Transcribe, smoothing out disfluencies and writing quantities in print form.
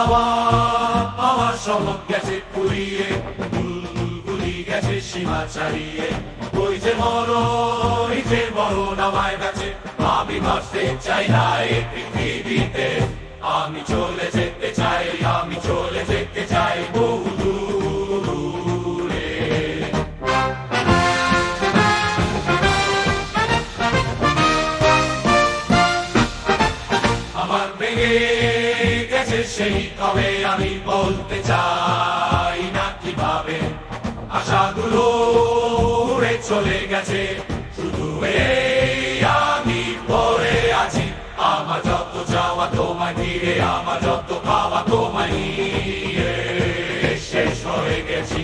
হাওয়া আমার শহর গেছে পুড়িয়ে, বুলবুলি গেছে সীমা ছাড়িয়ে। ওই যে মরণ আমায় গেছে, আমি বাঁচতে চাই না এই পৃথিবীতে। আমি চলে যেতে চাই, আমি চলে যেতে চাই বহু দূরে। আমার ভেঙে গেছে সেই কবে, আমি বলতে চাই না কিভাবে আশাগুলো উড়ে চলে গেছে। শুধু এই আমি পড়ে আছি, আমার যত চাওয়া তোমায় ঘিরে, আমার যত পাওয়া তোমায় নিয়ে শেষ হয়ে গেছি।